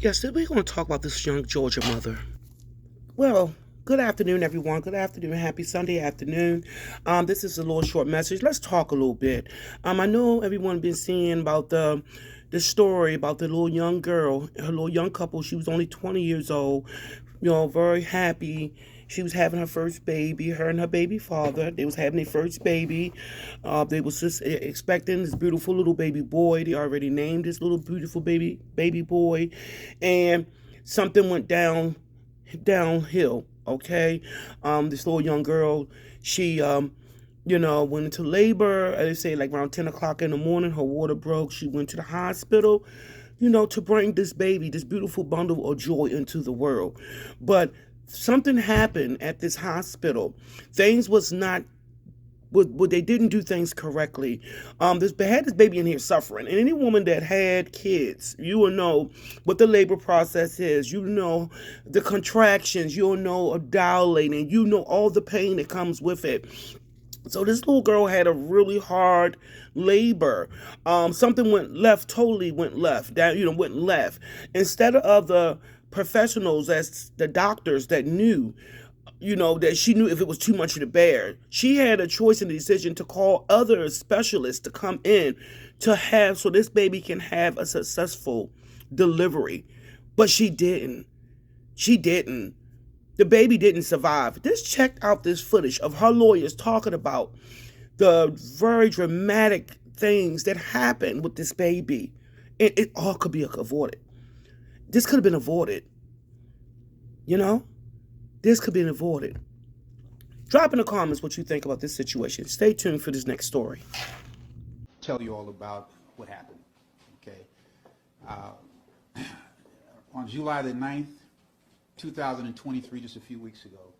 Yes, today we're going to talk about this young Georgia mother. Well, good afternoon, everyone. Good afternoon. Happy Sunday afternoon. This is a little short message. Let's talk a little bit. I know everyone been seeing about the story about the little young girl, her little young couple. She was only 20 years old. Very happy. She was having her first baby. Her and her baby father. They was having their first baby. They was just expecting this beautiful little baby boy. They already named this little beautiful baby boy, and something went downhill. Okay, this little young girl, she went into labor. They say like around 10 o'clock in the morning. Her water broke. She went to the hospital, to bring this baby, this beautiful bundle of joy into the world. But something happened at this hospital. Things was not they didn't do things correctly. They had this baby in here suffering, and any woman that had kids, you will know what the labor process is. You know the contractions. You'll know a dilating. You know all the pain that comes with it. So this little girl had a really hard labor. Something went left, totally went left. Went left. Instead of the professionals, as the doctors that knew, that she knew if it was too much to bear. She had a choice in the decision to call other specialists to come in so this baby can have a successful delivery. But she didn't. She didn't. The baby didn't survive. Just check out this footage of her lawyers talking about the very dramatic things that happened with this baby. And it all could be avoided. This could have been avoided. You know? This could be avoided. Drop in the comments what you think about this situation. Stay tuned for this next story. Tell you all about what happened. Okay. Uh, on July the 9th, 2023, just a few weeks ago,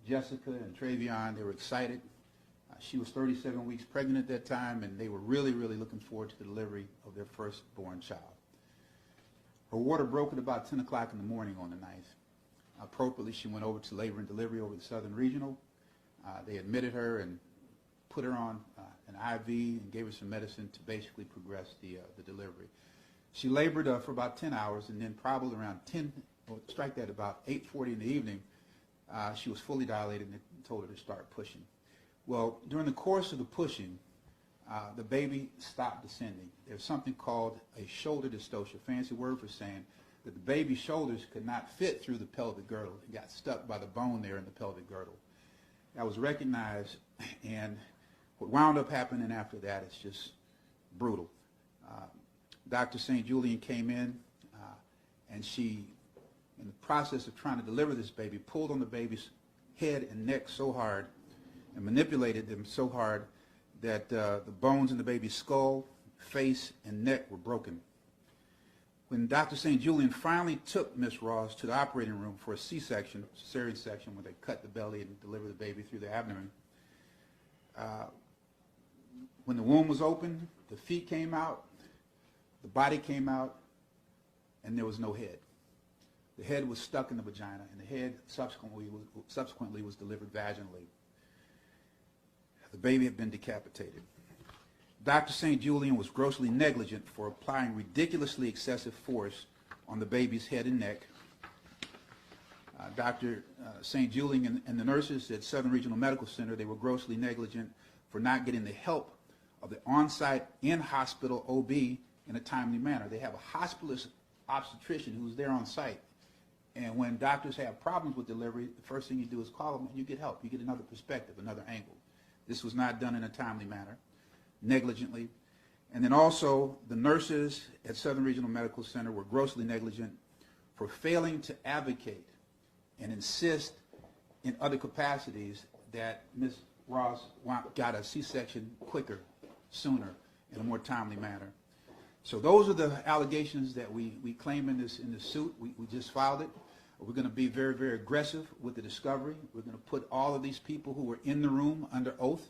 Jessica and Travion, they were excited. She was 37 weeks pregnant at that time, and they were really, really looking forward to the delivery of their firstborn child. Her water broke at about 10 o'clock in the morning on the 9th. Appropriately, she went over to labor and delivery over the Southern Regional. They admitted her and put her on an IV and gave her some medicine to basically progress the delivery. She labored for about 10 hours, and then probably around about 8:40 in the evening, she was fully dilated, and they told her to start pushing. Well, during the course of the pushing, the baby stopped descending. There's something called a shoulder dystocia, fancy word for saying that the baby's shoulders could not fit through the pelvic girdle. It got stuck by the bone there in the pelvic girdle. That was recognized, and what wound up happening after that is just brutal. Dr. St. Julian came in, and she, in the process of trying to deliver this baby, pulled on the baby's head and neck so hard and manipulated them so hard that the bones in the baby's skull, face, and neck were broken. When Dr. St. Julian finally took Miss Ross to the operating room for a C-section, cesarean section, where they cut the belly and deliver the baby through the abdomen, when the womb was open, the feet came out, the body came out, and there was no head. The head was stuck in the vagina, and the head subsequently was delivered vaginally. The baby had been decapitated. Dr. St. Julian was grossly negligent for applying ridiculously excessive force on the baby's head and neck. Dr. St. Julian and the nurses at Southern Regional Medical Center, they were grossly negligent for not getting the help of the on-site in-hospital OB in a timely manner. They have a hospitalist obstetrician who's there on site. And when doctors have problems with delivery, the first thing you do is call them and you get help. You get another perspective, another angle. This was not done in a timely manner, negligently. And then also the nurses at Southern Regional Medical Center were grossly negligent for failing to advocate and insist in other capacities that Ms. Ross got a C-section quicker, sooner, in a more timely manner. So those are the allegations that we claim in this suit. We just filed it. We're going to be very, very aggressive with the discovery. We're going to put all of these people who were in the room under oath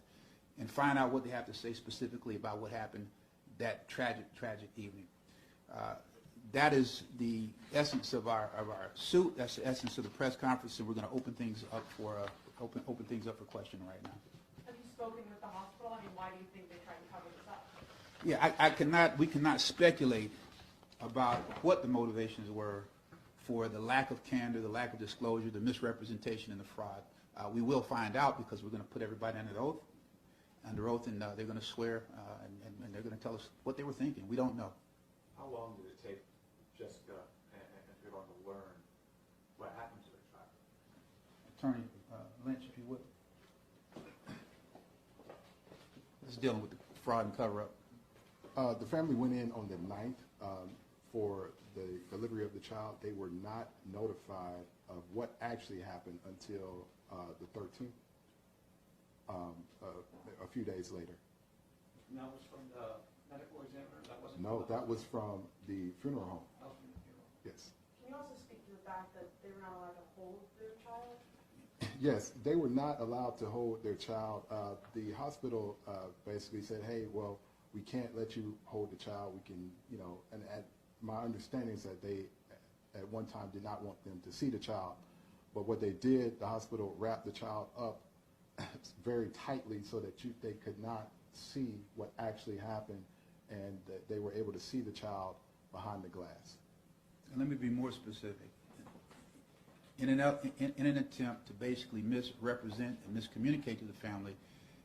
and find out what they have to say specifically about what happened that tragic evening. That is the essence of our suit. That's the essence of the press conference, and we're going to open things up for question right now. Have you spoken with the hospital? I mean, why do you think they tried to cover this up? Yeah, we cannot speculate about what the motivations were for the lack of candor, the lack of disclosure, the misrepresentation, and the fraud. We will find out because we're going to put everybody under oath, and they're going to swear, and they're going to tell us what they were thinking. We don't know. How long did it take Jessica and Trayvon to learn what happened to their child? Attorney Lynch, if you would. This is dealing with the fraud and cover-up. The family went in on the 9th for the delivery of the child. They were not notified of what actually happened until the 13th, a few days later. And that was from the medical examiner? That wasn't No, from the that was from the funeral home. That was from the funeral. Yes. Can you also speak to the fact that they were not allowed to hold their child? Yes, they were not allowed to hold their child. The hospital basically said, hey, well, we can't let you hold the child. We can, you know, and my understanding is that they at one time did not want them to see the child. But what they did, the hospital wrapped the child up very tightly so that they could not see what actually happened, and that they were able to see the child behind the glass. And let me be more specific. In an attempt to basically misrepresent and miscommunicate to the family,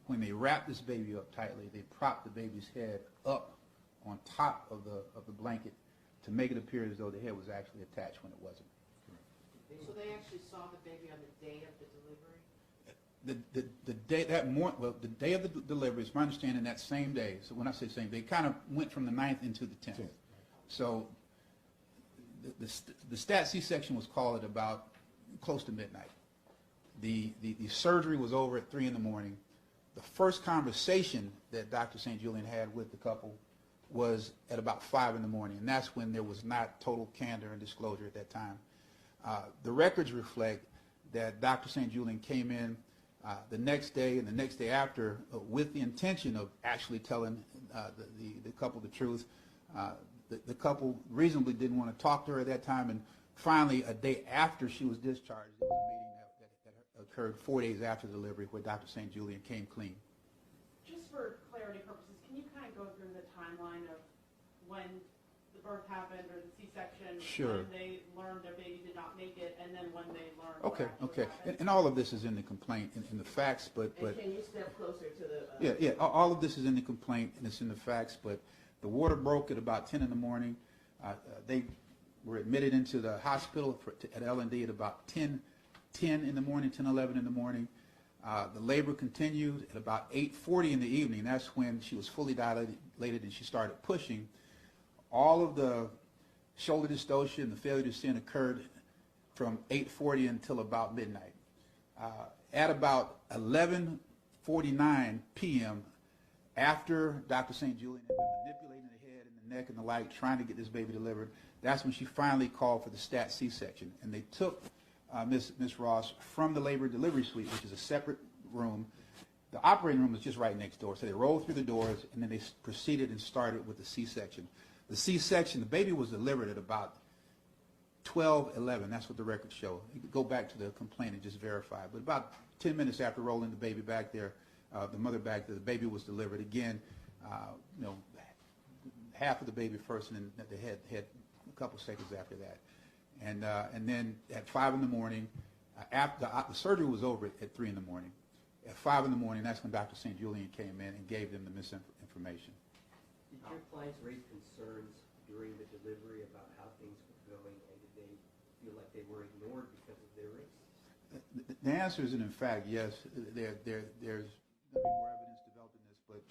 when they wrapped this baby up tightly, they propped the baby's head up on top of the blanket to make it appear as though the head was actually attached when it wasn't. So they actually saw the baby on the day of the delivery? The day that morning, well, the day of the delivery, it's my understanding that same day. So when I say same, they kind of went from the 9th into the 10th. So the stat C-section was called at about close to midnight. The surgery was over at 3 in the morning. The first conversation that Dr. St. Julian had with the couple was at about 5 in the morning, and that's when there was not total candor and disclosure at that time. The records reflect that Dr. St. Julian came in the next day and the next day after with the intention of actually telling the couple the truth. The couple reasonably didn't want to talk to her at that time, and finally, a day after she was discharged, there was a meeting that occurred 4 days after the delivery where Dr. St. Julian came clean. Just for clarity purposes, can you kind of go through the timeline of when the birth happened or the C-section? Sure. When they learned their baby did not make it, and then when they learned Okay, what actually okay. happened? And all of this is in the complaint, in the facts, but And can you step closer to the... yeah, all of this is in the complaint and it's in the facts, but the water broke at about 10 in the morning. They were admitted into the hospital at L&D at about 10 in the morning, 10:11 in the morning. The labor continued at about 8:40 in the evening. That's when she was fully dilated and she started pushing. All of the shoulder dystocia and the failure to sin occurred from 8:40 until about midnight. At about 11:49 p.m., after Dr. St. Julian had been manipulating the head and the neck and the like, trying to get this baby delivered, that's when she finally called for the stat C-section. And they took Miss Ross from the labor delivery suite, which is a separate room. The operating room was just right next door. So they rolled through the doors, and then they proceeded and started with the C-section. The C-section, the baby was delivered at about 12:11. That's what the records show. You could go back to the complaint and just verify. But about 10 minutes after rolling the baby back there, the mother back there, the baby was delivered. Again, half of the baby first, and then the head a couple seconds after that. And then at 5 in the morning, after the surgery was over at 3 in the morning. At 5 in the morning, that's when Dr. St. Julian came in and gave them the misinformation. Did your clients raise concerns during the delivery about how things were going, and did they feel like they were ignored because of their race? The answer is, in fact, yes. There's going to be more evidence developed in this, but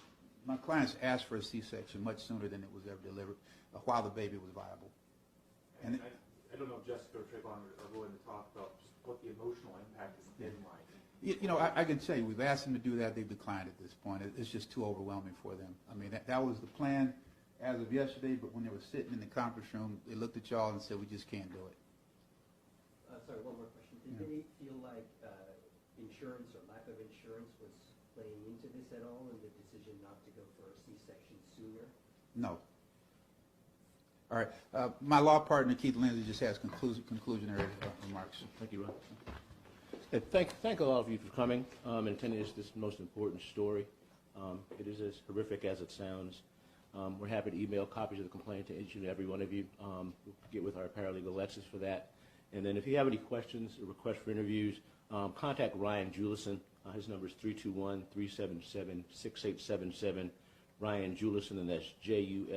my clients asked for a C-section much sooner than it was ever delivered, while the baby was viable. And I don't know if Jessica or Trayvon are willing to talk about just what the emotional impact has been like. I can tell you, we've asked them to do that. They've declined at this point. It's just too overwhelming for them. I mean, that was the plan as of yesterday, but when they were sitting in the conference room, they looked at y'all and said, we just can't do it. Sorry, one more question. Did they feel like insurance or lack of insurance was playing into this at all in the decision not to go for a C-section sooner? No. All right. My law partner, Keith Lindsay, just has conclusionary remarks. Thank you, Ron. Thank all of you for coming and attending this most important story. It is as horrific as it sounds. We're happy to email copies of the complaint to each and every one of you. We'll get with our paralegal Alexis for that. And then if you have any questions or requests for interviews, contact Ryan Julison. His number is 321-377-6877. Ryan Julison, and that's Julison